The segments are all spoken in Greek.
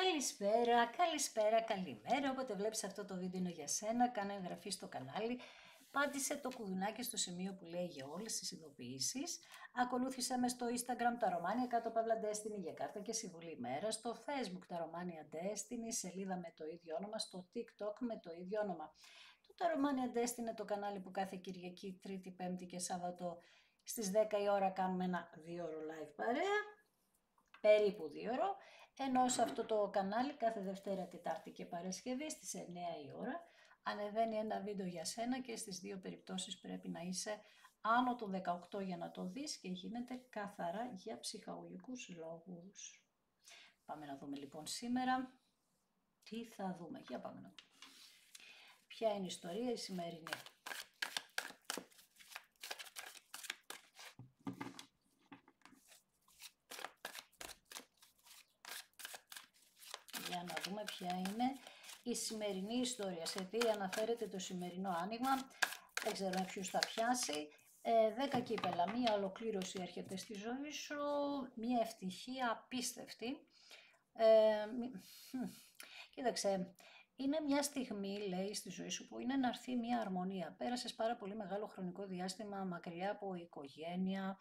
Καλησπέρα, καλησπέρα, καλημέρα. Όποτε βλέπεις αυτό το βίντεο είναι για σένα. Κάνε εγγραφή στο κανάλι. Πάτησε το κουδουνάκι στο σημείο που λέει για όλες τις ειδοποιήσεις. Ακολούθησέ με στο Instagram τα Romania κάτω παύλα Destiny για κάρτα και συμβουλή ημέρα. Στο Facebook τα Romania Destiny, σελίδα με το ίδιο όνομα. Στο TikTok με το ίδιο όνομα. Το τα Romania Destiny είναι το κανάλι που κάθε Κυριακή, Τρίτη, Πέμπτη και Σάββατο στις 10 η ώρα κάνουμε ένα 2ωρο live παρέα. Περίπου 2ωρο, ενώ σε αυτό το κανάλι κάθε Δευτέρα, Τετάρτη και Παρασκευή στις 9 η ώρα ανεβαίνει ένα βίντεο για σένα και στις δύο περιπτώσεις πρέπει να είσαι άνω των 18 για να το δεις και γίνεται καθαρά για ψυχαγωγικούς λόγους. Πάμε να δούμε λοιπόν σήμερα τι θα δούμε. Για πάμε να δούμε. Ποια είναι η ιστορία η σημερινή. Για να δούμε ποια είναι η σημερινή ιστορία, σε τι αναφέρεται το σημερινό άνοιγμα, δεν ξέρω ποιους θα πιάσει. 10 κύπελα, μία ολοκλήρωση έρχεται στη ζωή σου, μία ευτυχία απίστευτη. Κοίταξε, είναι μια στιγμή, λέει, στη ζωή σου που είναι να έρθει μια αρμονία. Πέρασες πάρα πολύ μεγάλο χρονικό διάστημα μακριά από οικογένεια,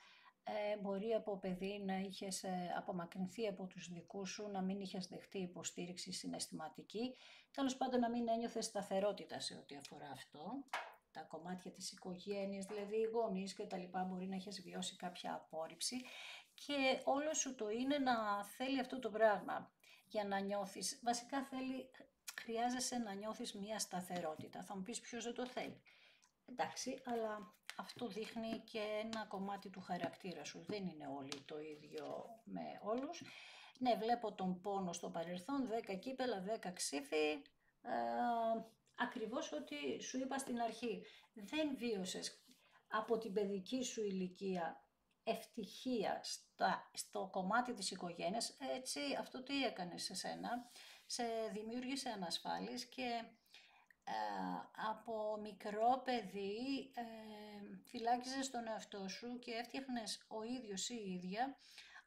μπορεί από παιδί να είχες απομακρυνθεί από τους δικούς σου, να μην είχες δεχτεί υποστήριξη συναισθηματική, τέλος πάντων να μην ένιωθες σταθερότητα σε ό,τι αφορά αυτό. Τα κομμάτια της οικογένειας, δηλαδή οι γονείς και τα λοιπά, μπορεί να έχεις βιώσει κάποια απόρριψη και όλο σου το είναι να θέλει αυτό το πράγμα για να νιώθεις. Βασικά χρειάζεσαι να νιώθεις μια σταθερότητα. Θα μου πεις ποιος δεν το θέλει. Εντάξει, αλλά αυτό δείχνει και ένα κομμάτι του χαρακτήρα σου. Δεν είναι όλοι το ίδιο με όλους. Ναι, βλέπω τον πόνο στο παρελθόν, 10 κύπελα, 10 ξύφη. Ακριβώς ό,τι σου είπα στην αρχή. Δεν βίωσες από την παιδική σου ηλικία ευτυχία στο κομμάτι της οικογένειας. Έτσι, αυτό τι έκανε σε σένα, σε δημιούργησε ανασφάλειες και από μικρό παιδί φυλάκιζες τον εαυτό σου και έφτιαχνες ο ίδιος ή η ίδια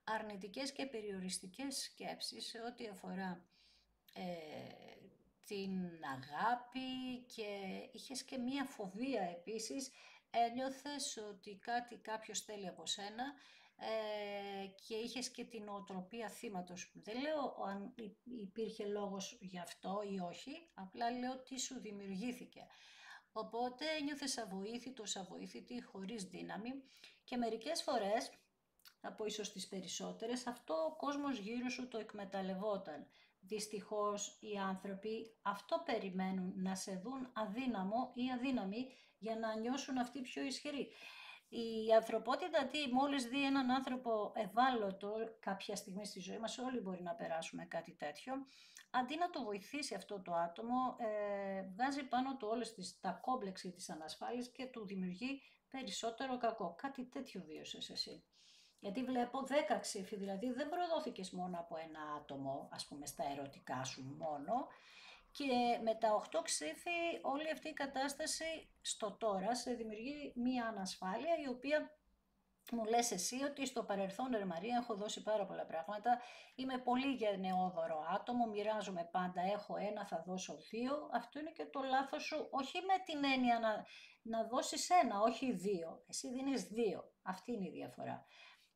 αρνητικές και περιοριστικές σκέψεις σε ό,τι αφορά την αγάπη και είχες και μία φοβία επίσης, ένιωθες ότι κάποιος θέλει από σένα και είχες και την νοοτροπία θύματος. Δεν λέω αν υπήρχε λόγος γι' αυτό ή όχι, απλά λέω τι σου δημιουργήθηκε. Οπότε ένιωθες αβοήθητος, αβοήθητη, χωρίς δύναμη και μερικές φορές, από ίσως τις περισσότερες, αυτό ο κόσμος γύρω σου το εκμεταλλευόταν. Δυστυχώς οι άνθρωποι αυτό περιμένουν, να σε δουν αδύναμο ή αδύναμη για να νιώσουν αυτοί πιο ισχυροί. Η ανθρωπότητα μόλις δει έναν άνθρωπο ευάλωτο κάποια στιγμή στη ζωή μας, όλοι μπορεί να περάσουμε κάτι τέτοιο, αντί να το βοηθήσει αυτό το άτομο, βγάζει πάνω του όλες τα κόμπλεξη της ανασφάλειας και του δημιουργεί περισσότερο κακό. Κάτι τέτοιο βίωσες εσύ. Γιατί βλέπω 10 ξύφη, δηλαδή δεν προδόθηκες μόνο από ένα άτομο, ας πούμε στα ερωτικά σου μόνο, και με τα 8 ξύφη όλη αυτή η κατάσταση στο τώρα σε δημιουργεί μία ανασφάλεια η οποία μου λες εσύ ότι στο παρελθόν, ρε Μαρία, έχω δώσει πάρα πολλά πράγματα, είμαι πολύ γενναιόδωρο άτομο, μοιράζομαι πάντα, έχω ένα, θα δώσω δύο. Αυτό είναι και το λάθος σου, όχι με την έννοια να δώσεις ένα, όχι δύο. Εσύ δίνεις δύο, αυτή είναι η διαφορά.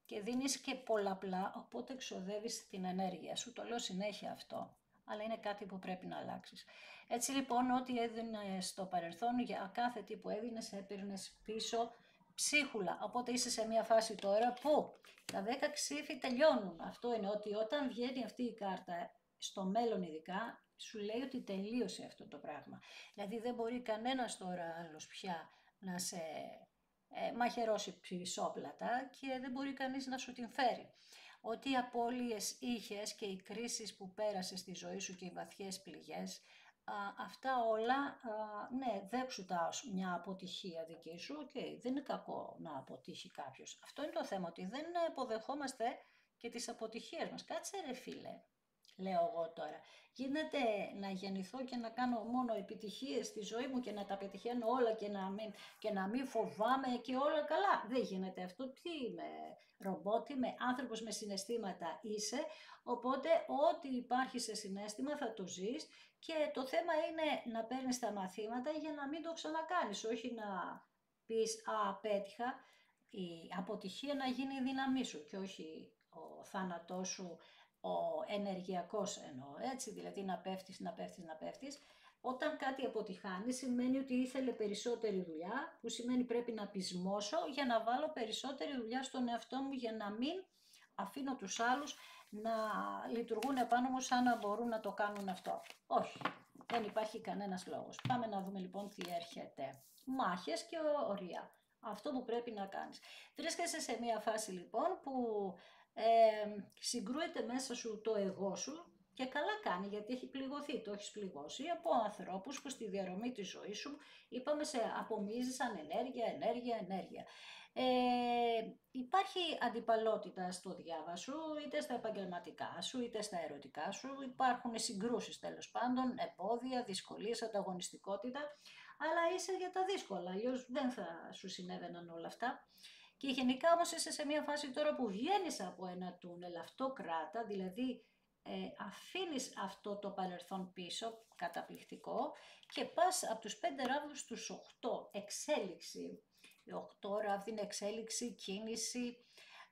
Και δίνεις και πολλαπλά, οπότε εξοδεύεις την ενέργεια σου, το λέω συνέχεια αυτό. Αλλά είναι κάτι που πρέπει να αλλάξεις. Έτσι λοιπόν, ό,τι έδινες στο παρελθόν, για κάθε τι που έδινες, έπαιρνες πίσω ψίχουλα. Οπότε είσαι σε μια φάση τώρα που τα 10 ξύφη τελειώνουν. Αυτό είναι ότι όταν βγαίνει αυτή η κάρτα, στο μέλλον ειδικά, σου λέει ότι τελείωσε αυτό το πράγμα. Δηλαδή δεν μπορεί κανένας τώρα άλλος πια να σε μαχαιρώσει πισόπλατα και δεν μπορεί κανείς να σου την φέρει. Ό,τι οι απώλειες είχες και οι κρίσεις που πέρασες στη ζωή σου και οι βαθιές πληγές, αυτά όλα, ναι, δέξου τα ως μια αποτυχία δική σου και δεν είναι κακό να αποτύχει κάποιος. Αυτό είναι το θέμα, ότι δεν αποδεχόμαστε και τις αποτυχίες μας. Κάτσε ρε φίλε, λέω εγώ τώρα. Γίνεται να γεννηθώ και να κάνω μόνο επιτυχίες στη ζωή μου και να τα πετυχαίνω όλα και να μην φοβάμαι και όλα καλά. Δεν γίνεται αυτό. Τι είμαι, ρομπότ, είμαι άνθρωπος με συναισθήματα είσαι, οπότε ό,τι υπάρχει σε συναίσθημα θα το ζεις και το θέμα είναι να παίρνεις τα μαθήματα για να μην το ξανακάνεις, όχι να πεις «Α, πέτυχα», η αποτυχία να γίνει η δύναμή σου και όχι ο θάνατός σου, ο ενεργειακός εννοώ, έτσι, δηλαδή να πέφτεις, να πέφτεις, να πέφτεις. Όταν κάτι αποτυχάνει σημαίνει ότι ήθελε περισσότερη δουλειά, που σημαίνει πρέπει να πεισμώσω για να βάλω περισσότερη δουλειά στον εαυτό μου για να μην αφήνω τους άλλους να λειτουργούν επάνω μου σαν να μπορούν να το κάνουν αυτό. Όχι, δεν υπάρχει κανένας λόγος. Πάμε να δούμε λοιπόν τι έρχεται. Μάχες και ορία. Αυτό που πρέπει να κάνεις. Βρίσκεσαι σε μια φάση λοιπόν που συγκρούεται μέσα σου το εγώ σου και καλά κάνει γιατί έχει πληγωθεί, το έχεις πληγώσει από ανθρώπους που στη διαρρομή της ζωής σου είπαμε σε απομίζησαν ενέργεια, ενέργεια, ενέργεια. Υπάρχει αντιπαλότητα στο διάβα σου, είτε στα επαγγελματικά σου, είτε στα ερωτικά σου, υπάρχουν συγκρούσεις τέλος πάντων, εμπόδια, δυσκολίες, ανταγωνιστικότητα, αλλά είσαι για τα δύσκολα, αλλιώς δεν θα σου συνέβαιναν όλα αυτά. Και γενικά όμως είσαι σε μια φάση τώρα που βγαίνεις από ένα τούνελ, αυτό κράτα, δηλαδή αφήνεις αυτό το παρελθόν πίσω, καταπληκτικό, και πας από τους 5 ράβδους στους 8, εξέλιξη. Οι 8 ράβδοι είναι εξέλιξη, κίνηση,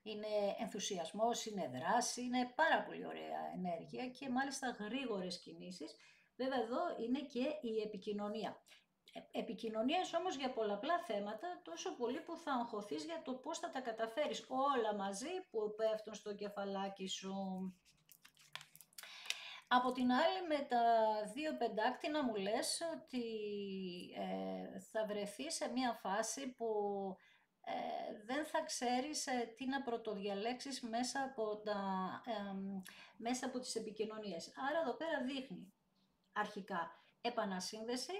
είναι ενθουσιασμός, είναι δράση, είναι πάρα πολύ ωραία ενέργεια και μάλιστα γρήγορες κινήσεις. Βέβαια εδώ είναι και η επικοινωνία. Επικοινωνίες όμως για πολλαπλά θέματα, τόσο πολύ που θα αγχωθείς για το πώς θα τα καταφέρεις όλα μαζί που πέφτουν στο κεφαλάκι σου. Από την άλλη με τα 2 πεντάκτηνα μου λες ότι θα βρεθείς σε μια φάση που δεν θα ξέρεις τι να πρωτοδιαλέξεις μέσα από τις επικοινωνίες. Άρα εδώ πέρα δείχνει αρχικά επανασύνδεση,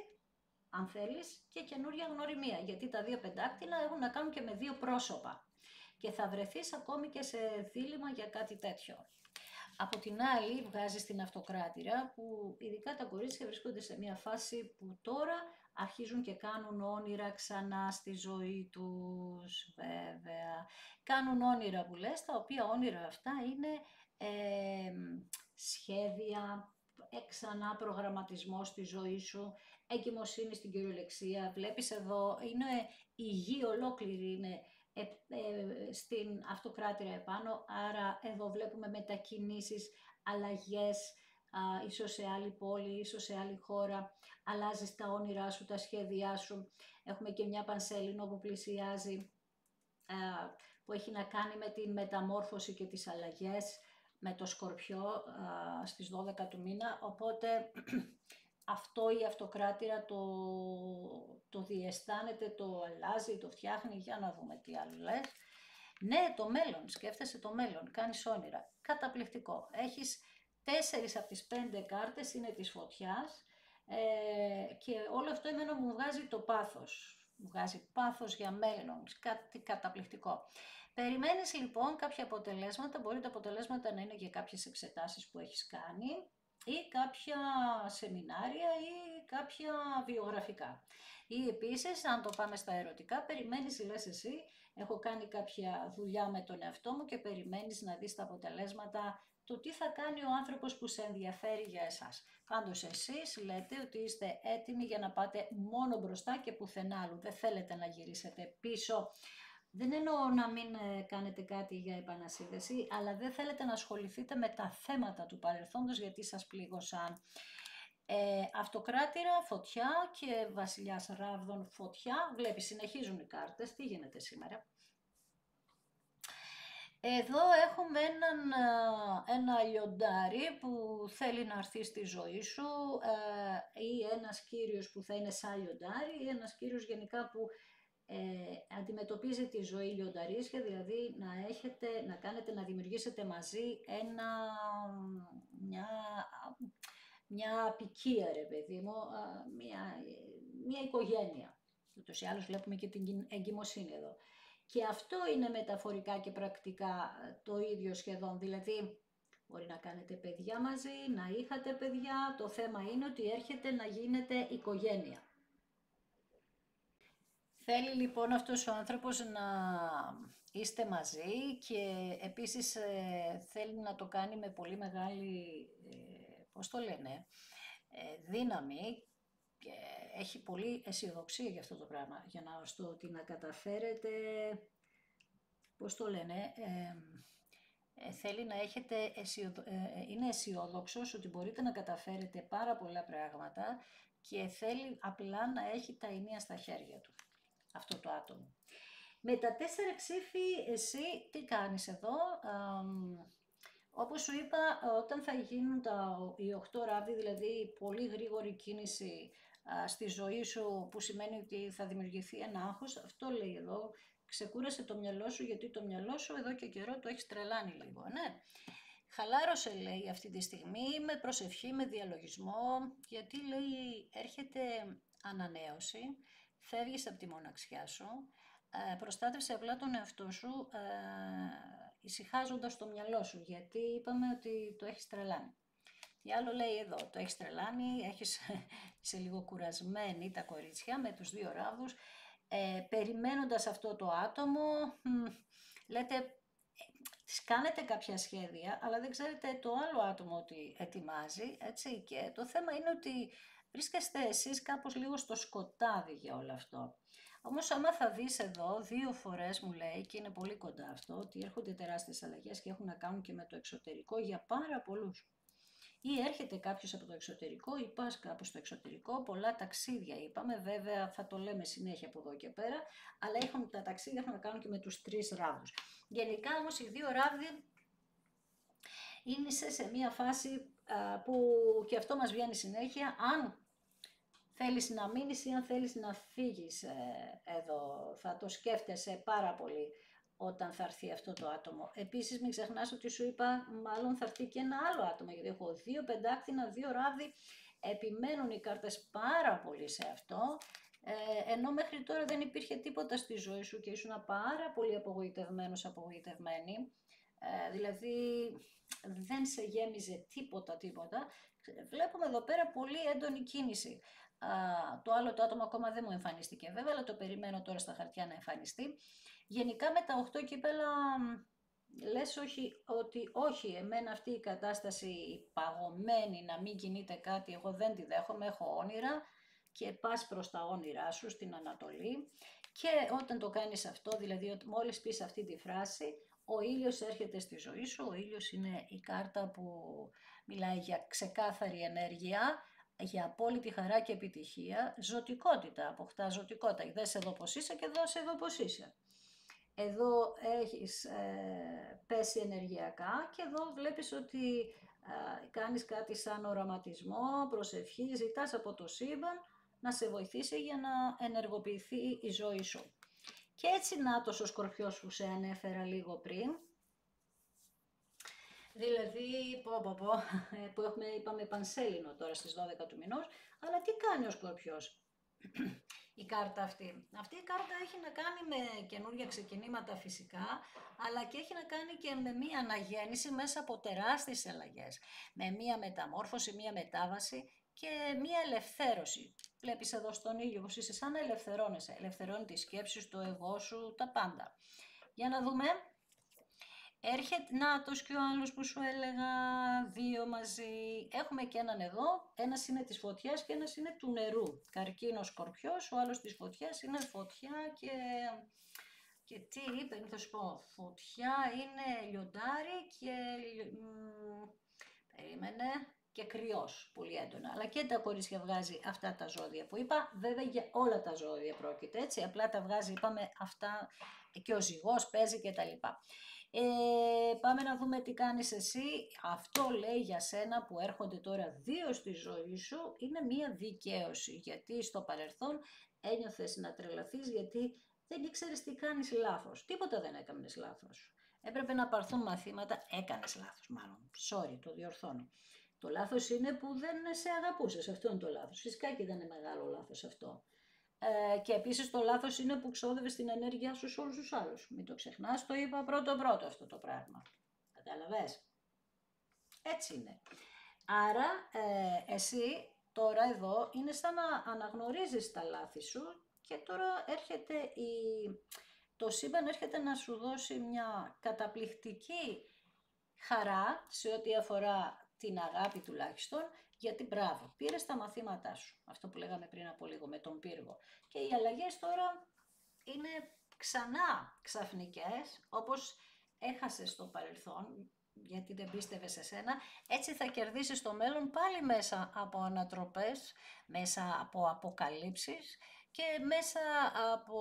αν θέλεις, και καινούρια γνωριμία, γιατί τα 2 πεντάκτηνα έχουν να κάνουν και με 2 πρόσωπα και θα βρεθείς ακόμη και σε δίλημμα για κάτι τέτοιο. Από την άλλη βγάζεις την αυτοκράτηρα που ειδικά τα κορίτσια βρίσκονται σε μια φάση που τώρα αρχίζουν και κάνουν όνειρα ξανά στη ζωή τους, βέβαια. Κάνουν όνειρα που λες, τα οποία όνειρα αυτά είναι σχέδια, ξανά προγραμματισμό στη ζωή σου, εγκυμοσύνη στην κυριολεξία. Βλέπεις εδώ, είναι η γη ολόκληρη, είναι στην αυτοκράτηρα επάνω, άρα εδώ βλέπουμε μετακινήσεις, αλλαγές, ίσως σε άλλη πόλη, ίσως σε άλλη χώρα, αλλάζεις τα όνειρά σου, τα σχέδιά σου. Έχουμε και μια Πανσέλινο που πλησιάζει, που έχει να κάνει με την μεταμόρφωση και τις αλλαγές, με το Σκορπιό στις 12 του μήνα, οπότε αυτό η αυτοκράτηρα το διαισθάνεται, το αλλάζει, το φτιάχνει, για να δούμε τι άλλο λες. Ναι, το μέλλον, σκέφτεσαι το μέλλον, κάνεις όνειρα, καταπληκτικό. Έχεις 4 από τις 5 κάρτες είναι της φωτιάς και όλο αυτό εμένα μου βγάζει το πάθος. Μου βγάζει πάθος για μέλλον, κάτι καταπληκτικό. Περιμένεις λοιπόν κάποια αποτελέσματα, μπορεί τα αποτελέσματα να είναι και κάποιες εξετάσεις που έχεις κάνει ή κάποια σεμινάρια ή κάποια βιογραφικά. Ή επίσης, αν το πάμε στα ερωτικά, περιμένεις, λες εσύ, έχω κάνει κάποια δουλειά με τον εαυτό μου και περιμένεις να δεις τα αποτελέσματα, το τι θα κάνει ο άνθρωπος που σε ενδιαφέρει για εσάς. Πάντως εσείς λέτε ότι είστε έτοιμοι για να πάτε μόνο μπροστά και πουθενά άλλου. Δεν θέλετε να γυρίσετε πίσω. Δεν εννοώ να μην κάνετε κάτι για επανασύνδεση, αλλά δεν θέλετε να ασχοληθείτε με τα θέματα του παρελθόντος γιατί σας πλήγωσαν. Αυτοκράτηρα, φωτιά και βασιλιάς ράβδων, φωτιά. Βλέπεις, συνεχίζουν οι κάρτες. Τι γίνεται σήμερα? Εδώ έχουμε ένα λιοντάρι που θέλει να έρθει στη ζωή σου ή ένας κύριος που θα είναι σαν λιοντάρι ή ένας κύριος γενικά που αντιμετωπίζει τη ζωή λιονταρίσια, δηλαδή να δημιουργήσετε μαζί μια απικία, ρε παιδί μου, μια οικογένεια. Ούτως ή άλλως βλέπουμε και την εγκυμοσύνη εδώ. Και αυτό είναι μεταφορικά και πρακτικά το ίδιο σχεδόν, δηλαδή Μπορεί να κάνετε παιδιά μαζί, να είχατε παιδιά, το θέμα είναι ότι έρχεται να γίνετε οικογένεια. Θέλει λοιπόν αυτός ο άνθρωπος να είστε μαζί και επίσης θέλει να το κάνει με πολύ μεγάλη, πώς το λένε, δύναμη και έχει πολύ αισιοδοξία για αυτό το πράγμα, για να στο ότι να καταφέρετε, πώς το λένε, θέλει να έχετε, είναι αισιόδοξος ότι μπορείτε να καταφέρετε πάρα πολλά πράγματα και θέλει απλά να έχει τα ενία στα χέρια του, αυτό το άτομο. Με τα 4 ξύφη, εσύ τι κάνεις εδώ? Όπως σου είπα, όταν θα γίνουν οι 8 ράβδοι, δηλαδή πολύ γρήγορη κίνηση στη ζωή σου, που σημαίνει ότι θα δημιουργηθεί ένα άγχος, αυτό λέει εδώ, ξεκούρασε το μυαλό σου, γιατί το μυαλό σου εδώ και καιρό το έχεις τρελάνει λίγο, ναι. Χαλάρωσε, λέει, αυτή τη στιγμή, με προσευχή, με διαλογισμό, γιατί, λέει, έρχεται ανανέωση, φεύγεις από τη μοναξιά σου, προστάτευσε απλά τον εαυτό σου, ησυχάζοντας το μυαλό σου, γιατί είπαμε ότι το έχεις τρελάνει. Τι άλλο λέει εδώ, το έχεις τρελάνει, είσαι λίγο κουρασμένη τα κορίτσια με τους 2 ράβδους, περιμένοντας αυτό το άτομο, λέτε, τις κάνετε κάποια σχέδια, αλλά δεν ξέρετε το άλλο άτομο ότι ετοιμάζει, έτσι, και το θέμα είναι ότι βρίσκεστε εσείς κάπως λίγο στο σκοτάδι για όλο αυτό. Όμως άμα θα δεις εδώ 2 φορές μου λέει, και είναι πολύ κοντά αυτό, ότι έρχονται τεράστιες αλλαγές και έχουν να κάνουν και με το εξωτερικό για πάρα πολλούς. Ή έρχεται κάποιος από το εξωτερικό ή πας κάπου στο εξωτερικό, πολλά ταξίδια είπαμε, βέβαια θα το λέμε συνέχεια από εδώ και πέρα, αλλά τα ταξίδια έχουν να κάνουν και με τους 3 ράβδους. Γενικά όμως οι 2 ράβδοι είναι σε μια φάση που και αυτό μας βγαίνει συνέχεια, αν θέλεις να μείνεις ή αν θέλεις να φύγεις εδώ, θα το σκέφτεσαι πάρα πολύ όταν θα έρθει αυτό το άτομο. Επίσης μην ξεχνάς ότι σου είπα μάλλον θα έρθει και ένα άλλο άτομο, γιατί έχω 2 πεντάκτηνα, 2 ράβδι, επιμένουν οι κάρτες πάρα πολύ σε αυτό, ενώ μέχρι τώρα δεν υπήρχε τίποτα στη ζωή σου και ήσουν πάρα πολύ απογοητευμένος, απογοητευμένη, δηλαδή δεν σε γέμιζε τίποτα. Βλέπουμε εδώ πέρα πολύ έντονη κίνηση. Το άλλο το άτομο ακόμα δεν μου εμφανίστηκε βέβαια, αλλά το περιμένω τώρα στα χαρτιά να εμφανιστεί. Γενικά με τα 8 κύπελα λες ότι όχι, εμένα αυτή η κατάσταση παγωμένη να μην κινείται κάτι, εγώ δεν τη δέχομαι, έχω όνειρα και πας προς τα όνειρά σου στην Ανατολή και όταν το κάνεις αυτό, δηλαδή μόλις πεις αυτή τη φράση, ο ήλιος έρχεται στη ζωή σου, ο ήλιος είναι η κάρτα που μιλάει για ξεκάθαρη ενέργεια, για απόλυτη χαρά και επιτυχία, ζωτικότητα, αποκτά ζωτικότητα. Δες εδώ πως είσαι και δώσε εδώ πως είσαι. Εδώ έχεις πέσει ενεργειακά και εδώ βλέπεις ότι κάνεις κάτι σαν οραματισμό, προσευχή, ζητάς από το σύμπαν να σε βοηθήσει για να ενεργοποιηθεί η ζωή σου. Και έτσι νάτος ο Σκορπιός που σε ανέφερα λίγο πριν, δηλαδή που είπαμε πανσέλινο τώρα στις 12 του μηνός, αλλά τι κάνει ο Σκορπιός? Η κάρτα αυτή. Αυτή η κάρτα έχει να κάνει με καινούργια ξεκινήματα φυσικά, αλλά και έχει να κάνει και με μία αναγέννηση μέσα από τεράστιες αλλαγές. Με μία μεταμόρφωση, μία μετάβαση και μία ελευθέρωση. Βλέπεις εδώ στον ήλιο πως είσαι σαν να ελευθερώνεσαι. Ελευθερώνει τις σκέψεις, το εγώ σου, τα πάντα. Για να δούμε. Έρχεται, νάτος και ο άλλος που σου έλεγα, 2 μαζί. Έχουμε και έναν εδώ, ένας είναι της φωτιάς και ένας είναι του νερού. Καρκίνος Σκορπιός, ο άλλος της φωτιάς είναι φωτιά και τι είπε, θα σου πω, φωτιά είναι λιοντάρι και, περίμενε, και κρυός, πολύ έντονα. Αλλά και τα κορίτσια βγάζει αυτά τα ζώδια που είπα, βέβαια για όλα τα ζώδια πρόκειται, έτσι, απλά τα βγάζει, είπαμε, αυτά και ο ζυγός παίζει και τα λοιπά. Πάμε να δούμε τι κάνεις εσύ. Αυτό λέει για σένα που έρχονται τώρα 2 στη ζωή σου, είναι μία δικαίωση, γιατί στο παρελθόν ένιωθες να τρελαθείς γιατί δεν ήξερες τι κάνεις λάθος. Τίποτα δεν έκανες λάθος. Έπρεπε να πάρθουν μαθήματα, έκανες λάθος μάλλον. Sorry, το διορθώνω. Το λάθος είναι που δεν σε αγαπούσες, αυτό είναι το λάθος. Φυσικά και δεν είναι μεγάλο λάθος αυτό. Και επίσης το λάθος είναι που ξόδευες την ενέργειά σου σε όλους τους άλλους. Μην το ξεχνάς, το είπα πρώτο αυτό το πράγμα. Κατάλαβες? Έτσι είναι. Άρα εσύ τώρα εδώ είναι σαν να αναγνωρίζεις τα λάθη σου και τώρα το σύμπαν έρχεται να σου δώσει μια καταπληκτική χαρά σε ό,τι αφορά την αγάπη τουλάχιστον, γιατί μπράβο, πήρες τα μαθήματά σου, αυτό που λέγαμε πριν από λίγο με τον πύργο. Και οι αλλαγές τώρα είναι ξανά ξαφνικές, όπως έχασες στο παρελθόν, γιατί δεν πίστευες σε σένα, έτσι θα κερδίσεις στο μέλλον πάλι μέσα από ανατροπές, μέσα από αποκαλύψεις και μέσα από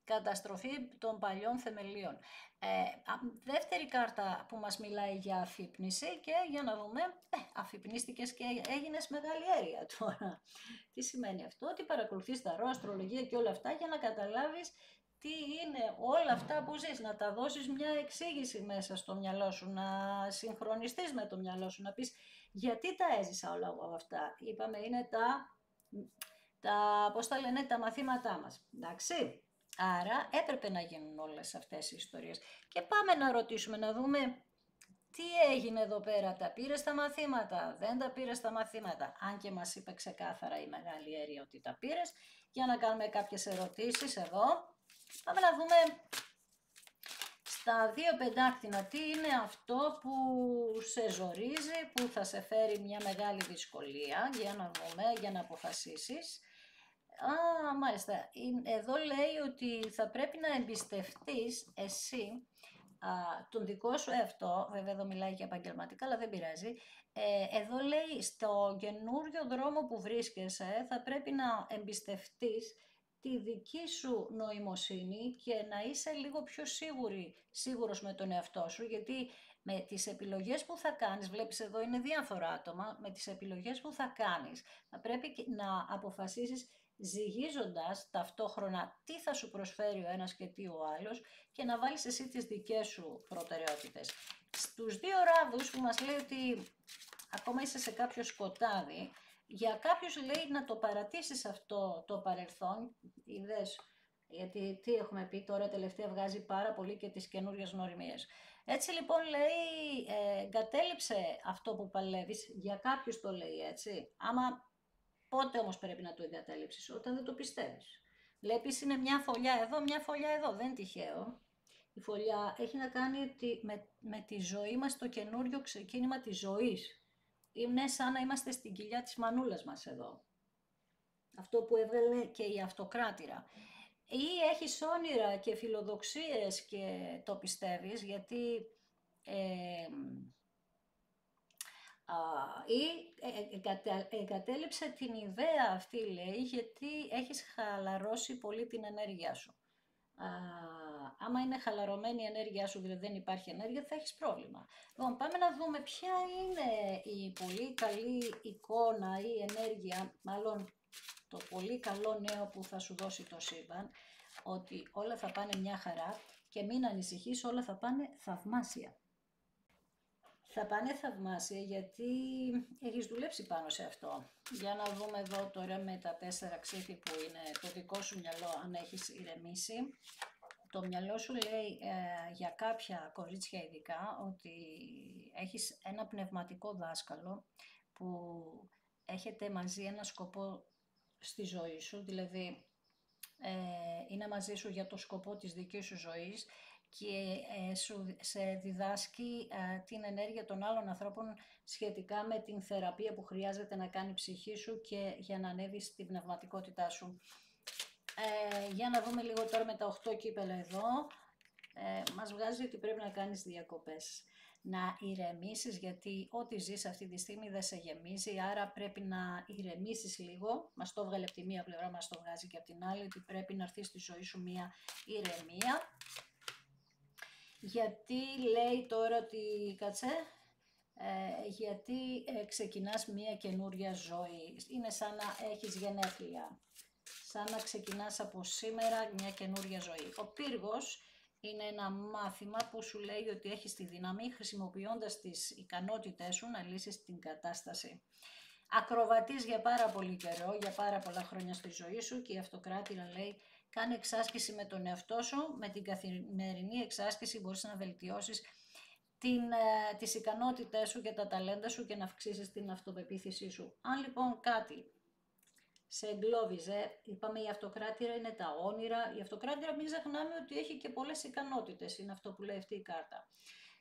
καταστροφή των παλιών θεμελίων. Δεύτερη κάρτα που μας μιλάει για αφύπνιση και για να δούμε, αφυπνίστηκες και έγινες μεγαλειέρεια τώρα. Τι σημαίνει αυτό? Ότι παρακολουθείς τα ρο, αστρολογία και όλα αυτά για να καταλάβεις τι είναι όλα αυτά που ζεις, να τα δώσεις μια εξήγηση μέσα στο μυαλό σου, να συγχρονιστείς με το μυαλό σου, να πεις γιατί τα έζησα όλα αυτά. Είπαμε είναι πώς τα λένε, τα μαθήματά μας, εντάξει. Άρα έπρεπε να γίνουν όλες αυτές οι ιστορίες. Και πάμε να ρωτήσουμε, να δούμε τι έγινε εδώ πέρα. Τα πήρες τα μαθήματα, δεν τα πήρες τα μαθήματα. Αν και μας είπε ξεκάθαρα η μεγάλη αίρια ότι τα πήρες. Για να κάνουμε κάποιες ερωτήσεις εδώ. Πάμε να δούμε στα δύο πεντάκτηνα τι είναι αυτό που σε ζορίζει, που θα σε φέρει μια μεγάλη δυσκολία. Για να δούμε, για να αποφασίσεις. Μάλιστα. Εδώ λέει ότι θα πρέπει να εμπιστευτείς εσύ τον δικό σου εαυτό, βέβαια εδώ μιλάει για επαγγελματικά, αλλά δεν πειράζει. Εδώ λέει στο καινούριο δρόμο που βρίσκεσαι θα πρέπει να εμπιστευτείς τη δική σου νοημοσύνη και να είσαι λίγο πιο σίγουρος με τον εαυτό σου, γιατί με τις επιλογές που θα κάνεις, βλέπεις εδώ είναι διάφορα άτομα, με τις επιλογές που θα κάνεις θα πρέπει να αποφασίσεις ζυγίζοντας ταυτόχρονα τι θα σου προσφέρει ο ένας και τι ο άλλος και να βάλεις εσύ τις δικές σου προτεραιότητες. Στους δύο ράδους που μας λέει ότι ακόμα είσαι σε κάποιο σκοτάδι, για κάποιους λέει να το παρατήσεις αυτό το παρελθόν, είδες, γιατί τι έχουμε πει τώρα τελευταία βγάζει πάρα πολύ και τις καινούριες γνωριμίες. Έτσι λοιπόν λέει εγκατέλειψε αυτό που παλεύεις, για κάποιους το λέει έτσι, πότε όμως πρέπει να το εγκαταλείψεις? Όταν δεν το πιστεύεις. Βλέπεις είναι μια φωλιά εδώ, μια φωλιά εδώ, δεν είναι τυχαίο. Η φωλιά έχει να κάνει με τη ζωή μας, το καινούριο ξεκίνημα της ζωής. Είναι σαν να είμαστε στην κοιλιά της μανούλας μας εδώ. Αυτό που έβγαλε και η αυτοκράτηρα. Ή έχεις όνειρα και φιλοδοξίες και το πιστεύεις, γιατί ή εγκατέλειψε την ιδέα αυτή, λέει, γιατί έχεις χαλαρώσει πολύ την ενέργειά σου. Άμα είναι χαλαρωμένη η ενέργειά σου, δηλαδή δεν υπάρχει ενέργεια, θα έχεις πρόβλημα. Λοιπόν, πάμε να δούμε ποια είναι η πολύ καλή εικόνα ή ενέργεια, μάλλον το πολύ καλό νέο που θα σου δώσει το σύμπαν, ότι όλα θα πάνε μια χαρά και μην ανησυχείς, όλα θα πάνε θαυμάσια. Θα πάνε θαυμάσια γιατί έχεις δουλέψει πάνω σε αυτό. Για να δούμε εδώ τώρα με τα 4 ξύφη που είναι το δικό σου μυαλό, αν έχεις ηρεμήσει. Το μυαλό σου λέει για κάποια κορίτσια ειδικά ότι έχεις ένα πνευματικό δάσκαλο που έχετε μαζί ένα σκοπό στη ζωή σου, δηλαδή είναι μαζί σου για το σκοπό της δικής σου ζωής και σε διδάσκει την ενέργεια των άλλων ανθρώπων σχετικά με την θεραπεία που χρειάζεται να κάνει η ψυχή σου και για να ανέβεις στην πνευματικότητά σου. Για να δούμε λίγο τώρα με τα 8 κύπελα εδώ. Μας βγάζει ότι πρέπει να κάνεις διακοπές. Να ηρεμήσεις, γιατί ό,τι ζεις αυτή τη στιγμή δεν σε γεμίζει, άρα πρέπει να ηρεμήσεις λίγο. Μας το βγάλε από τη μία πλευρά, μας το βγάζει και από την άλλη, ότι πρέπει να έρθει στη ζωή σου μία ηρεμία. Γιατί λέει τώρα ότι, γιατί ξεκινάς μία καινούρια ζωή. Είναι σαν να έχεις γενέθλια, σαν να ξεκινάς από σήμερα μια καινούρια ζωή. Ο πύργος είναι ένα μάθημα που σου λέει ότι έχεις τη δύναμη, χρησιμοποιώντας τις ικανότητές σου, να λύσεις την κατάσταση. Ακροβατείς για πάρα πολύ καιρό, για πάρα πολλά χρόνια στη ζωή σου και η αυτοκράτηρα λέει κάνε εξάσκηση με τον εαυτό σου, με την καθημερινή εξάσκηση μπορείς να βελτιώσεις τις ικανότητές σου και τα ταλέντα σου και να αυξήσεις την αυτοπεποίθησή σου. Αν λοιπόν κάτι σε εγκλώβιζε, είπαμε η αυτοκράτηρα είναι τα όνειρα, η αυτοκράτηρα μην ξεχνάμε ότι έχει και πολλές ικανότητες, είναι αυτό που λέει αυτή η κάρτα.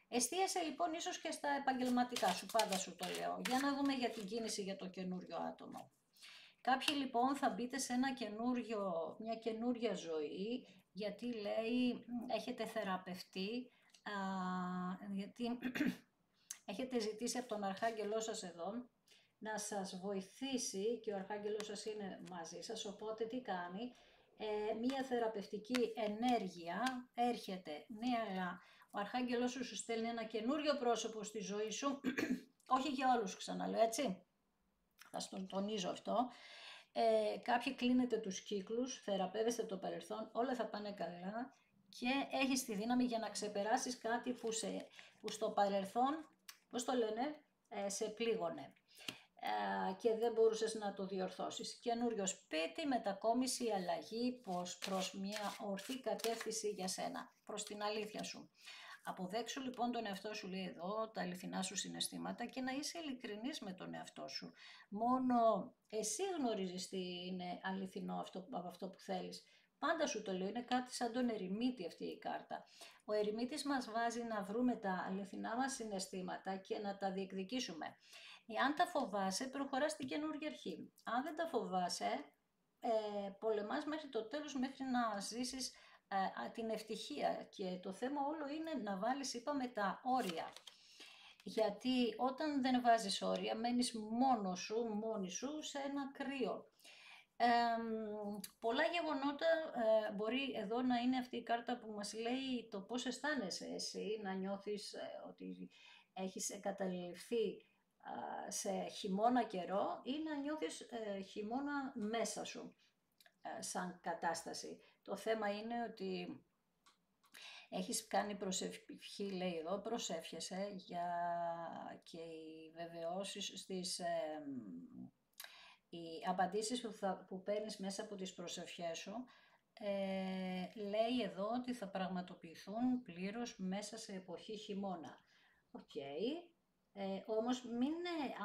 Εστίασε λοιπόν ίσως και στα επαγγελματικά σου, πάντα σου το λέω, για να δούμε για την κίνηση για το καινούριο άτομο. Κάποιοι λοιπόν θα μπείτε σε μια καινούρια ζωή, γιατί λέει έχετε θεραπευτεί, γιατί έχετε ζητήσει από τον αρχάγγελό σας εδώ να σας βοηθήσει και ο αρχάγγελός σας είναι μαζί σας, οπότε τι κάνει, μια θεραπευτική ενέργεια έρχεται, ναι, αλλά ο αρχάγγελός σου στέλνει ένα καινούριο πρόσωπο στη ζωή σου, όχι για όλους ξαναλέω, έτσι, θα στον τονίζω αυτό. Κάποιοι κλείνετε τους κύκλους, θεραπεύεστε το παρελθόν, όλα θα πάνε καλά και έχεις τη δύναμη για να ξεπεράσεις κάτι που στο παρελθόν, πώς το λένε, σε πλήγωνε και δεν μπορούσες να το διορθώσεις. Καινούριο σπίτι, μετακόμιση, αλλαγή προς μια ορθή κατεύθυνση για σένα, προς την αλήθεια σου. Αποδέξου λοιπόν τον εαυτό σου, λέει εδώ, τα αληθινά σου συναισθήματα και να είσαι ειλικρινής με τον εαυτό σου. Μόνο εσύ γνωρίζεις τι είναι αληθινό από αυτό που θέλεις. Πάντα σου το λέω, είναι κάτι σαν τον ερημίτη αυτή η κάρτα. Ο ερημίτης μας βάζει να βρούμε τα αληθινά μας συναισθήματα και να τα διεκδικήσουμε. Εάν τα φοβάσαι, προχωράς στην καινούργια αρχή. Αν δεν τα φοβάσαι, πολεμάς μέχρι το τέλος, μέχρι να ζήσεις την ευτυχία, και το θέμα όλο είναι να βάλεις, είπαμε, τα όρια. Γιατί όταν δεν βάζεις όρια, μένεις μόνος σου, μόνη σου σε ένα κρύο. Πολλά γεγονότα μπορεί εδώ να είναι αυτή η κάρτα που μας λέει το πώς αισθάνεσαι εσύ, να νιώθεις ότι έχεις εγκαταλειφθεί σε χειμώνα καιρό ή να νιώθεις χειμώνα μέσα σου σαν κατάσταση. Το θέμα είναι ότι έχεις κάνει προσευχή, λέει εδώ, προσεύχεσαι και οι βεβαιώσεις οι απαντήσεις που παίρνεις μέσα από τις προσευχές σου, λέει εδώ ότι θα πραγματοποιηθούν πλήρως μέσα σε εποχή χειμώνα. Οκ. Όμως μην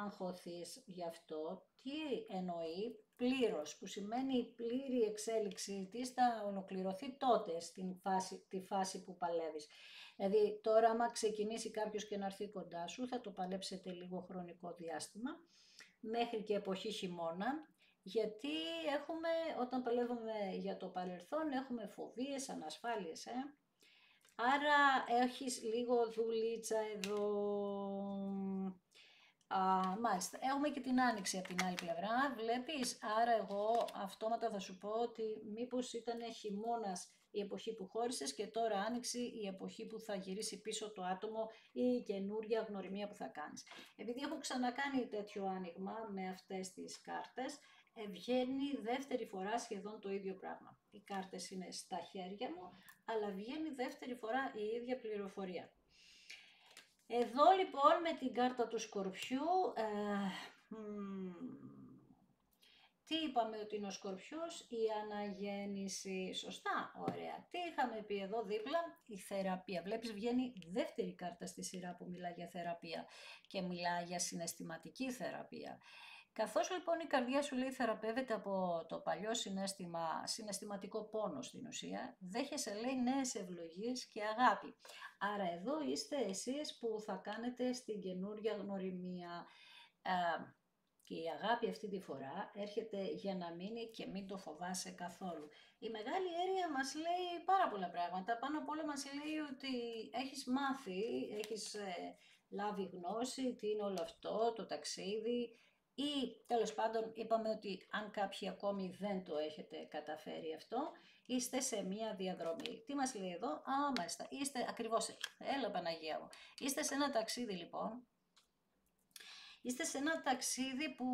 αγχωθείς γι' αυτό. Τι εννοεί πλήρως, που σημαίνει πλήρη εξέλιξη της θα ολοκληρωθεί τότε τη φάση που παλεύεις. Δηλαδή τώρα άμα ξεκινήσει κάποιος και να έρθει κοντά σου θα το παλέψετε λίγο χρονικό διάστημα μέχρι και εποχή χειμώνα, γιατί όταν παλεύουμε για το παρελθόν έχουμε φοβίες, ανασφάλειες. Άρα έχεις λίγο δουλίτσα εδώ. Μάλιστα, έχουμε και την άνοιξη από την άλλη πλευρά, βλέπεις, άρα εγώ αυτόματα θα σου πω ότι μήπως ήταν χειμώνας η εποχή που χώρισες και τώρα άνοιξη η εποχή που θα γυρίσει πίσω το άτομο ή η καινούρια γνωριμία που θα κάνεις. Επειδή έχω ξανακάνει τέτοιο άνοιγμα με αυτές τις κάρτες, βγαίνει δεύτερη φορά σχεδόν το ίδιο πράγμα. Οι κάρτες είναι στα χέρια μου, αλλά βγαίνει δεύτερη φορά η ίδια πληροφορία. Εδώ λοιπόν με την κάρτα του Σκορπιού, τι είπαμε ότι είναι ο Σκορπιός, η αναγέννηση, σωστά, ωραία. Τι είχαμε πει εδώ δίπλα, η θεραπεία. Βλέπεις βγαίνει δεύτερη κάρτα στη σειρά που μιλά για θεραπεία και μιλά για συναισθηματική θεραπεία. Καθώς λοιπόν η καρδιά σου λέει θεραπεύεται από το παλιό συναισθηματικό πόνο στην ουσία, δέχεσαι λέει νέες ευλογίες και αγάπη. Άρα εδώ είστε εσείς που θα κάνετε στην καινούρια γνωριμία. Και η αγάπη αυτή τη φορά έρχεται για να μείνει και μην το φοβάσαι καθόλου. Η Μεγάλη Αίρια μας λέει πάρα πολλά πράγματα. Πάνω απ' όλα μας λέει ότι έχεις μάθει, έχεις λάβει γνώση, τι είναι όλο αυτό, το ταξίδι. Ή τέλος πάντων είπαμε ότι αν κάποιοι ακόμη δεν το έχετε καταφέρει αυτό, είστε σε μία διαδρομή. Τι μας λέει εδώ, μάλιστα, είστε ακριβώς εκεί. Έλα Παναγία μου. Είστε σε ένα ταξίδι λοιπόν. Είστε σε ένα ταξίδι που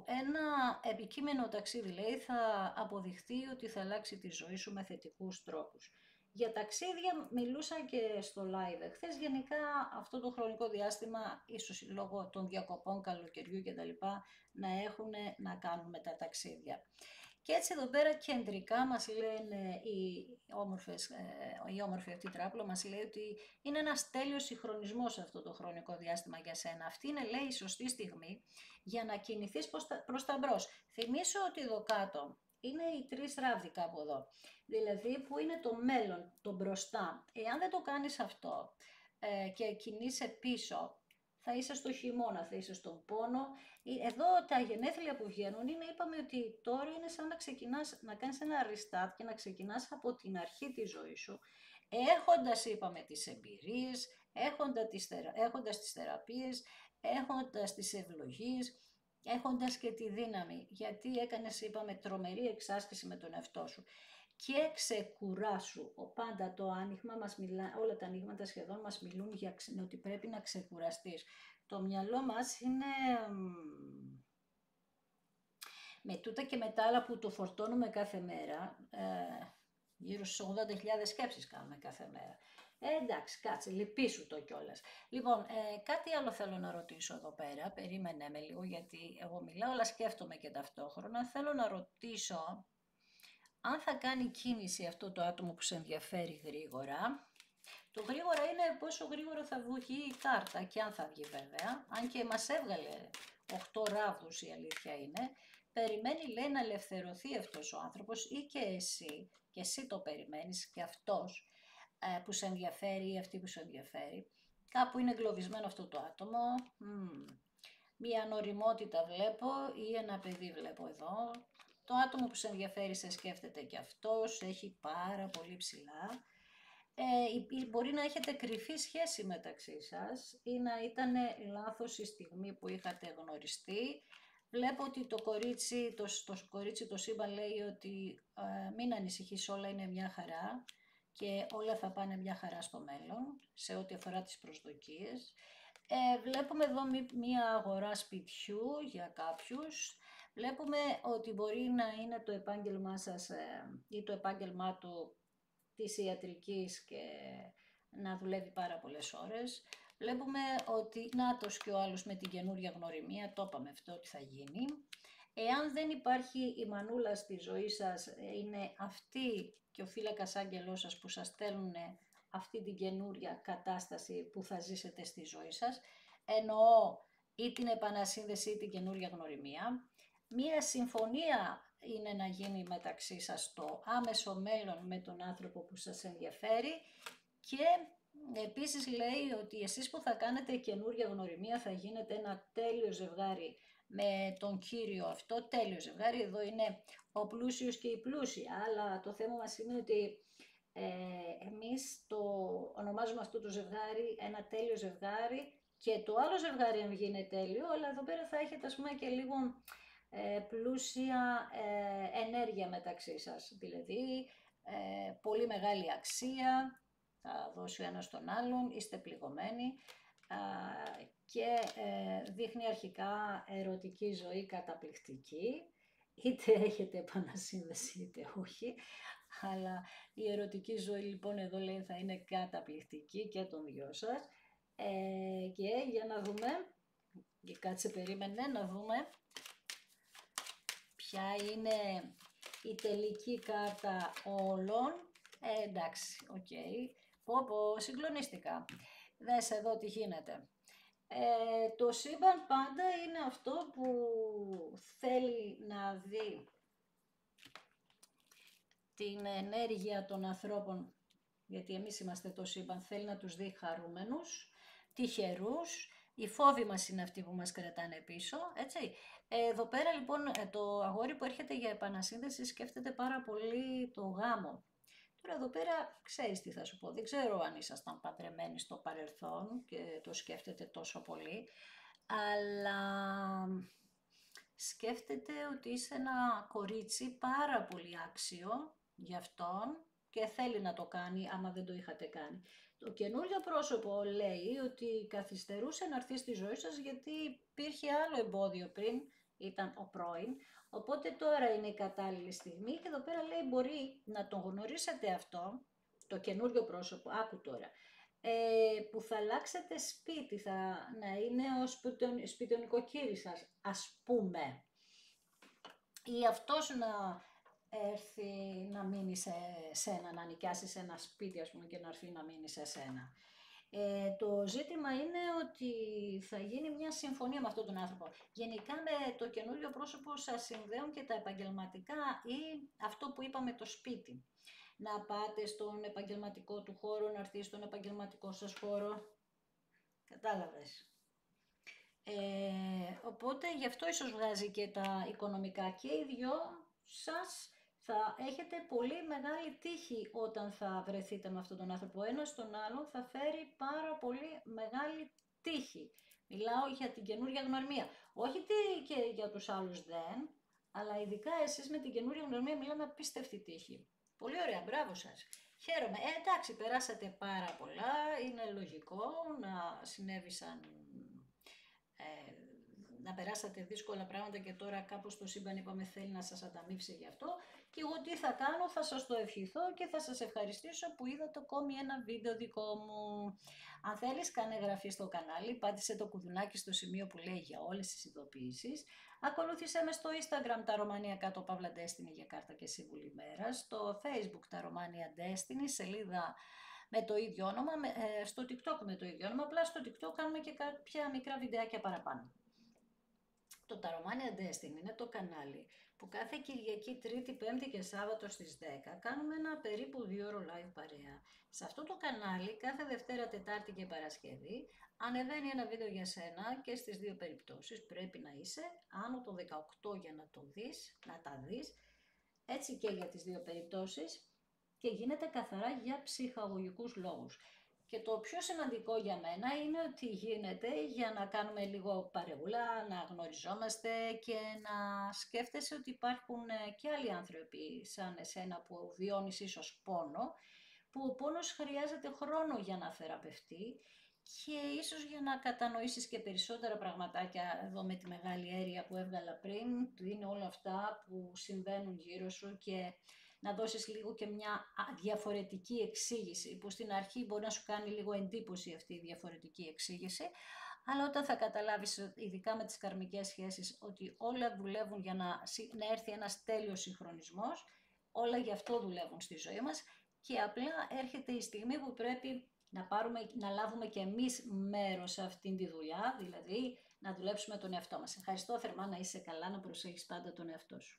ένα επικείμενο ταξίδι λέει θα αποδειχθεί ότι θα αλλάξει τη ζωή σου με θετικούς τρόπους. Για ταξίδια μιλούσα και στο live εχθές, γενικά αυτό το χρονικό διάστημα, ίσως λόγω των διακοπών καλοκαιριού και τα λοιπά, να έχουν να κάνουν με τα ταξίδια. Και έτσι εδώ πέρα κεντρικά μας λένε η όμορφη αυτή τράπουλα, μας λέει ότι είναι ένας τέλειος συγχρονισμός αυτό το χρονικό διάστημα για σένα. Αυτή είναι, λέει, η σωστή στιγμή για να κινηθείς προς τα μπρος. Θυμήσου ότι εδώ κάτω είναι οι τρεις ράβδοι κάπου εδώ, δηλαδή που είναι το μέλλον, το μπροστά. Εάν δεν το κάνεις αυτό και κινείσαι πίσω, θα είσαι στο χειμώνα, θα είσαι στον πόνο. Εδώ τα γενέθλια που βγαίνουν είναι, είπαμε ότι τώρα είναι σαν να ξεκινάς, να κάνεις ένα restart και να ξεκινάς από την αρχή της ζωής σου, έχοντας, είπαμε, τις εμπειρίες, έχοντας τις θεραπείες, έχοντας τις ευλογίες, έχοντας και τη δύναμη, γιατί έκανες, είπαμε, τρομερή εξάσκηση με τον εαυτό σου. Και ξεκουράσου. Πάντα το άνοιγμα μας μιλά, όλα τα ανοίγματα σχεδόν μας μιλούν για ότι πρέπει να ξεκουραστείς. Το μυαλό μας είναι με τούτα και με τα άλλα που το φορτώνουμε κάθε μέρα, γύρω στις 80.000 σκέψεις κάνουμε κάθε μέρα. Εντάξει, κάτσε, λυπήσου το κιόλας. Λοιπόν, κάτι άλλο θέλω να ρωτήσω εδώ πέρα, περίμενε με λίγο γιατί εγώ μιλάω, αλλά σκέφτομαι και ταυτόχρονα. Θέλω να ρωτήσω αν θα κάνει κίνηση αυτό το άτομο που σε ενδιαφέρει γρήγορα. Το γρήγορα είναι πόσο γρήγορα θα βγει η κάρτα και αν θα βγει βέβαια, αν και μας έβγαλε 8 ράβδους η αλήθεια είναι. Περιμένει, λέει, να ελευθερωθεί αυτός ο άνθρωπος ή και εσύ το περιμένεις και αυτός που σε ενδιαφέρει ή αυτή που σε ενδιαφέρει. Κάπου είναι εγκλωβισμένο αυτό το άτομο. Μία ανοριμότητα βλέπω ή ένα παιδί βλέπω εδώ. Το άτομο που σε ενδιαφέρει σε σκέφτεται και αυτός, έχει πάρα πολύ ψηλά. Μπορεί να έχετε κρυφή σχέση μεταξύ σας ή να ήταν λάθος η στιγμή που είχατε γνωριστεί. Βλέπω ότι το κορίτσι, το σύμπαν λέει ότι μην ανησυχείς, όλα είναι μια χαρά και όλα θα πάνε μια χαρά στο μέλλον σε ό,τι αφορά τις προσδοκίες. Βλέπουμε εδώ μια αγορά σπιτιού για κάποιους. Βλέπουμε ότι μπορεί να είναι το επάγγελμά σας ή το επάγγελμά του της ιατρικής και να δουλεύει πάρα πολλές ώρες. Βλέπουμε ότι νάτος και ο άλλος με την καινούρια γνωριμία, το είπαμε αυτό ότι θα γίνει. Εάν δεν υπάρχει η μανούλα στη ζωή σας, είναι αυτή και ο φύλακας άγγελός σας που σας στέλνουν αυτή την καινούρια κατάσταση που θα ζήσετε στη ζωή σας. Εννοώ ή την επανασύνδεση ή την καινούρια γνωριμία. Μία συμφωνία είναι να γίνει μεταξύ σας στο άμεσο μέλλον με τον άνθρωπο που σας ενδιαφέρει και επίσης λέει ότι εσείς που θα κάνετε καινούρια γνωριμία θα γίνετε ένα τέλειο ζευγάρι με τον κύριο αυτό, τέλειο ζευγάρι. Εδώ είναι ο πλούσιος και η πλούσια, αλλά το θέμα μας είναι ότι εμείς το ονομάζουμε αυτό το ζευγάρι ένα τέλειο ζευγάρι και το άλλο ζευγάρι αν γίνει τέλειο, αλλά εδώ πέρα θα έχετε ας πούμε και λίγο πλούσια ενέργεια μεταξύ σας, δηλαδή πολύ μεγάλη αξία, θα δώσει ο ένας τον άλλον, είστε πληγωμένοι και δείχνει αρχικά ερωτική ζωή καταπληκτική, είτε έχετε επανασύνδεση είτε όχι, αλλά η ερωτική ζωή λοιπόν εδώ λέει θα είναι καταπληκτική και των δυο σας και για να δούμε, και κάτσε περίμενε να δούμε ποια είναι η τελική κάρτα όλων. Εντάξει, οκ. Συγκλονίστηκα. Δες εδώ τι γίνεται. Το σύμπαν πάντα είναι αυτό που θέλει να δει την ενέργεια των ανθρώπων, γιατί εμείς είμαστε το σύμπαν, θέλει να τους δει χαρούμενους, τυχερούς. Οι φόβοι μας είναι αυτοί που μας κρατάνε πίσω, έτσι. Εδώ πέρα λοιπόν το αγόρι που έρχεται για επανασύνδεση σκέφτεται πάρα πολύ το γάμο. Τώρα εδώ πέρα ξέρεις τι θα σου πω, δεν ξέρω αν ήσασταν παντρεμένοι στο παρελθόν και το σκέφτεται τόσο πολύ, αλλά σκέφτεται ότι είσαι ένα κορίτσι πάρα πολύ άξιο για αυτόν και θέλει να το κάνει άμα δεν το είχατε κάνει. Το καινούριο πρόσωπο λέει ότι καθυστερούσε να έρθει στη ζωή σας γιατί υπήρχε άλλο εμπόδιο πριν, ήταν ο πρώην, οπότε τώρα είναι η κατάλληλη στιγμή και εδώ πέρα λέει μπορεί να τον γνωρίσετε αυτό, το καινούριο πρόσωπο, άκου τώρα, που θα αλλάξετε σπίτι, να είναι ο σπιτιονικοκύρης σας, ας πούμε. Ή αυτός έρθει να μείνει σε σένα, να νοικιάσει ένα σπίτι ας πούμε και να έρθει να μείνει σε σένα. Το ζήτημα είναι ότι θα γίνει μια συμφωνία με αυτόν τον άνθρωπο. Γενικά με το καινούριο πρόσωπο σας συνδέουν και τα επαγγελματικά ή αυτό που είπαμε το σπίτι. Να πάτε στον επαγγελματικό του χώρο, να έρθει στον επαγγελματικό σας χώρο. Κατάλαβες. Οπότε γι' αυτό ίσως βγάζει και τα οικονομικά και οι δυο σας θα έχετε πολύ μεγάλη τύχη όταν θα βρεθείτε με αυτόν τον άνθρωπο. Ο ένας τον άλλον θα φέρει πάρα πολύ μεγάλη τύχη. Μιλάω για την καινούργια γνωριμία. Όχι και για τους άλλους δεν, αλλά ειδικά εσείς με την καινούργια γνωριμία μιλάμε απίστευτη τύχη. Πολύ ωραία, μπράβο σας. Χαίρομαι. Εντάξει, περάσατε πάρα πολλά, είναι λογικό να συνέβησαν να περάσατε δύσκολα πράγματα και τώρα κάπως το σύμπαν είπαμε θέλει να σας ανταμείψει γι' αυτό και εγώ τι θα κάνω, θα σας το ευχηθώ και θα σας ευχαριστήσω που είδατε ακόμη ένα βίντεο δικό μου. Αν θέλεις κάνε εγγραφή στο κανάλι, πάτησε το κουδουνάκι στο σημείο που λέει για όλες τις ειδοποιήσεις, ακολούθησέ με στο Instagram τα Romania κάτω Παύλα Destiny για κάρτα και σύμβουλη ημέρας, στο Facebook τα Romania Destiny, σελίδα με το ίδιο όνομα, στο TikTok με το ίδιο όνομα, απλά στο TikTok κάνουμε και κάποια μικρά βιντεάκια παραπάνω. Το Taromania Destiny είναι το κανάλι που κάθε Κυριακή, Τρίτη, Πέμπτη και Σάββατο στις 10 κάνουμε ένα περίπου 2 ώρο live παρέα. Σε αυτό το κανάλι κάθε Δευτέρα, Τετάρτη και Παρασκευή ανεβαίνει ένα βίντεο για σένα και στις δύο περιπτώσεις πρέπει να είσαι άνω το 18 για να το δεις, να τα δεις, έτσι και για τις δύο περιπτώσεις και γίνεται καθαρά για ψυχαγωγικούς λόγους. Και το πιο σημαντικό για μένα είναι ότι γίνεται για να κάνουμε λίγο παρεούλα, να γνωριζόμαστε και να σκέφτεσαι ότι υπάρχουν και άλλοι άνθρωποι σαν εσένα που βιώνεις ίσως πόνο, που ο πόνος χρειάζεται χρόνο για να θεραπευτεί και ίσως για να κατανοήσεις και περισσότερα πραγματάκια εδώ με τη μεγάλη έρεια που έβγαλα πριν, που είναι όλα αυτά που συμβαίνουν γύρω σου και να δώσεις λίγο και μια διαφορετική εξήγηση, που στην αρχή μπορεί να σου κάνει λίγο εντύπωση αυτή η διαφορετική εξήγηση, αλλά όταν θα καταλάβεις, ειδικά με τις καρμικές σχέσεις, ότι όλα δουλεύουν για να έρθει ένας τέλειος συγχρονισμός, όλα γι' αυτό δουλεύουν στη ζωή μας και απλά έρχεται η στιγμή που πρέπει να λάβουμε και εμείς μέρος σε αυτήν τη δουλειά, δηλαδή να δουλέψουμε τον εαυτό μας. Ευχαριστώ θερμά, να είσαι καλά, να προσέχεις πάντα τον εαυτό σου.